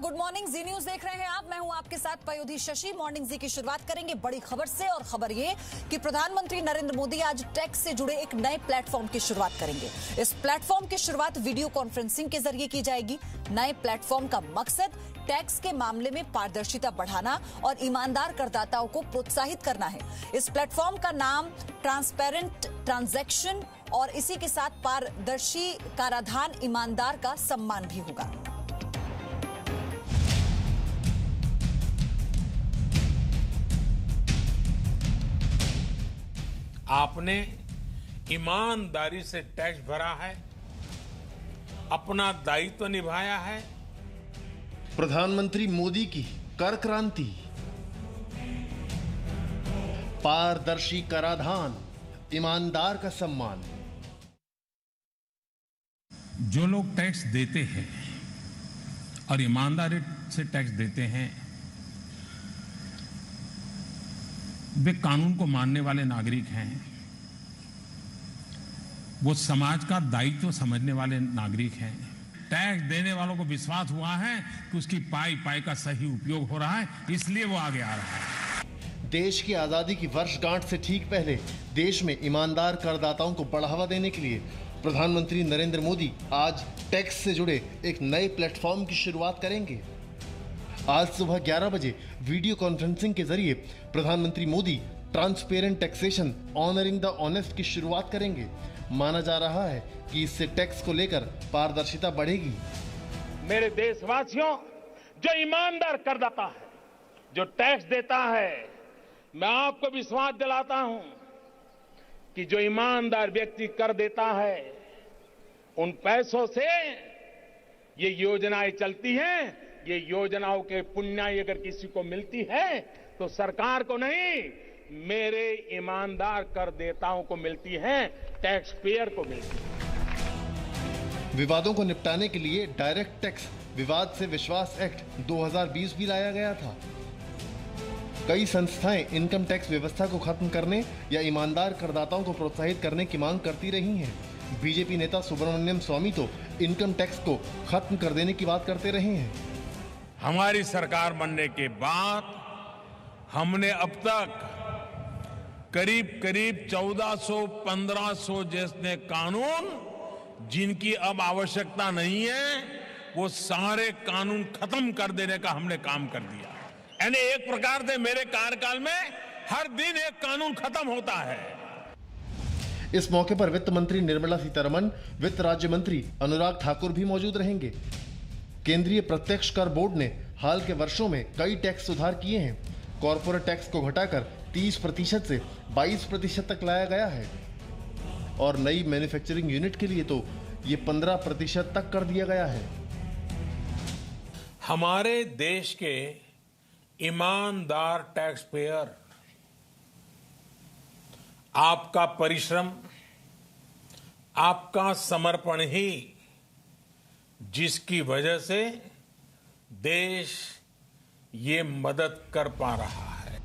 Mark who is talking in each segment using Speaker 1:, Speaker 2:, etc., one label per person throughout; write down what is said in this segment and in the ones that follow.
Speaker 1: Good morning, जी news देख रहे हैं आप। मैं हूं आपके साथ पयोधी शशि। मॉर्निंग जी की शुरुआत करेंगे बड़ी खबर से, और खबर ये कि प्रधानमंत्री नरेंद्र मोदी आज टैक्स से जुड़े एक नए प्लेटफॉर्म की शुरुआत करेंगे। इस प्लेटफॉर्म की शुरुआत वीडियो कॉन्फ्रेंसिंग के जरिए की जाएगी। नए प्लेटफॉर्म का मकसद टैक्स के मामले में पारदर्शिता बढ़ाना और ईमानदार करदाताओं को प्रोत्साहित करना है। इस प्लेटफॉर्म का नाम ट्रांसपेरेंट ट्रांजैक्शन और इसी के साथ पारदर्शी कराधान ईमानदार का सम्मान भी होगा।
Speaker 2: आपने ईमानदारी से टैक्स भरा है, अपना दायित्व निभाया है।
Speaker 3: प्रधानमंत्री मोदी की कर क्रांति, पारदर्शी कराधान, ईमानदार का सम्मान।
Speaker 4: जो लोग टैक्स देते हैं और ईमानदारी से टैक्स देते हैं, वे कानून को मानने वाले नागरिक हैं। वो समाज का दायित्व समझने वाले नागरिक हैं। टैक्स देने वालों को विश्वास हुआ है कि उसकी पाई का सही उपयोग हो रहा है, इसलिए वो आगे आ रहा है।
Speaker 3: देश की आजादी की वर्षगांठ से ठीक पहले देश में ईमानदार करदाताओं को बढ़ावा देने के लिए प्रधानमंत्री नरेंद्र मोदी आज टैक्स से जुड़े एक नए प्लेटफॉर्म की शुरुआत करेंगे। आज सुबह 11 बजे वीडियो कॉन्फ्रेंसिंग के जरिए प्रधानमंत्री Modi transparent taxation honouring the honest की शुरुआत करेंगे। माना जा रहा है कि इससे टैक्स को लेकर पारदर्शिता बढ़ेगी।
Speaker 2: मेरे देशवासियों, जो ईमानदार करदाता है, जो टैक्स देता है, मैं आपको विश्वास दिलाता हूं कि जो ईमानदार व्यक्ति कर देता है, उन पैसों से ये योजनाएं चलती हैं। ये योजनाओं के पुण्याई अगर किसी को मिलती है तो सरकार को नहीं, मेरे ईमानदार करदाताओं को मिलती है, टैक्स पेयर को मिलती है।
Speaker 3: विवादों को निपटाने के लिए डायरेक्ट टैक्स विवाद से विश्वास एक्ट 2020 भी लाया गया था। कई संस्थाएं इनकम टैक्स व्यवस्था को खत्म करने या ईमानदार करदाताओं को प्रोत्साहित करने की मांग करती रही हैं। बीजेपी नेता सुब्रमण्यम स्वामी तो इनकम टैक्स को खत्म कर देने की बात करते रहे हैं।
Speaker 2: हमारी सरकार बनने के बाद हमने अब तक करीब 1400-1500 जैसे कानून, जिनकी अब आवश्यकता नहीं है, वो सारे कानून खत्म कर देने का हमने काम कर दिया। यानी एक प्रकार से मेरे कार्यकाल में हर दिन एक कानून खत्म होता है।
Speaker 3: इस मौके पर वित्त मंत्री निर्मला सीतारमण, वित्त राज्य मंत्री अनुराग ठाकुर भी मौजूद रहेंगे। केंद्रीय प्रत्यक्ष कर बोर्ड ने हाल के वर्षों में कई टैक्स सुधार किए हैं। कॉर्पोरेट टैक्स को घटाकर 30% से 22% तक लाया गया है और नई मैन्युफैक्चरिंग यूनिट के लिए तो ये 15% तक कर दिया गया है।
Speaker 2: हमारे देश के ईमानदार टैक्स पेयर, आपका परिश्रम, आपका समर्पण ही जिसकी वजह से देश ये मदद कर पा रहा है।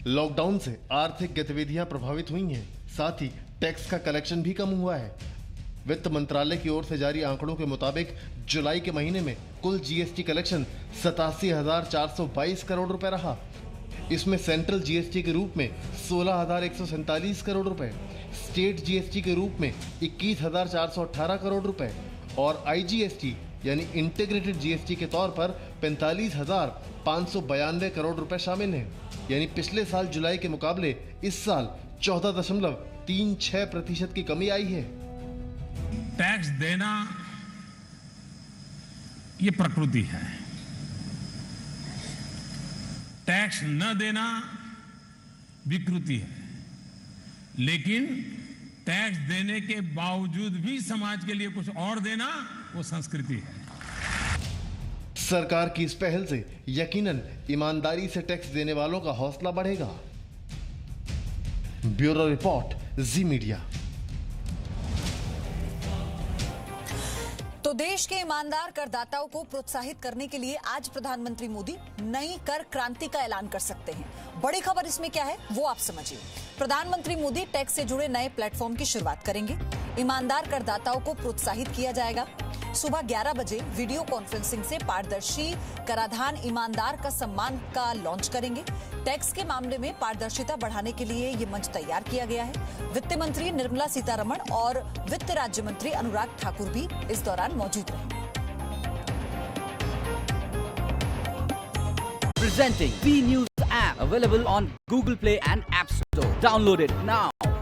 Speaker 3: लॉकडाउन से आर्थिक गतिविधियां प्रभावित हुई हैं, साथ ही टैक्स का कलेक्शन भी कम हुआ है। वित्त मंत्रालय की ओर से जारी आंकड़ों के मुताबिक जुलाई के महीने में कुल जीएसटी कलेक्शन 87,422 करोड़ रुपए रहा। इसमें सेंट्रल जीएसटी के रूप में 16,147 करोड़ रुपए, स्टेट जीएसटी के रूप में 21,418 करोड़ रुपए और आईजीएसटी यानी इंटीग्रेटेड जीएसटी के तौर पर 45,592 करोड़ रुपए शामिल हैं। यानी पिछले साल जुलाई के मुकाबले इस साल 14.36% की कमी आई है।
Speaker 4: टैक्स देना ये प्रकृति है, टैक्स न देना विकृति है। लेकिन टैक्स देने के बावजूद भी समाज के लिए कुछ और देना, वो संस्कृति है।
Speaker 3: सरकार की इस पहल से यकीनन ईमानदारी से टैक्स देने वालों का हौसला बढ़ेगा। ब्यूरो रिपोर्ट, जी मीडिया।
Speaker 1: तो देश के ईमानदार करदाताओं को प्रोत्साहित करने के लिए आज प्रधानमंत्री मोदी नई कर क्रांति का ऐलान कर सकते हैं। बड़ी खबर इसमें क्या है वो आप समझिए। प्रधानमंत्री मोदी टैक्स से जुड़े नए प्लेटफॉर्म की शुरुआत करेंगे। ईमानदार करदाताओं को प्रोत्साहित किया जाएगा। सुबह 11 बजे वीडियो कॉन्फ्रेंसिंग से पारदर्शी कराधान ईमानदार का सम्मान का लॉन्च करेंगे। टैक्स के मामले में पारदर्शिता बढ़ाने के लिए ये मंच तैयार किया गया है। वित्त मंत्री निर्मला सीतारमण और वित्त राज्य मंत्री अनुराग ठाकुर भी इस दौरान मौजूद रहेंगे।
Speaker 5: Presenting V News app, available on Google Play and App Store. Download it now.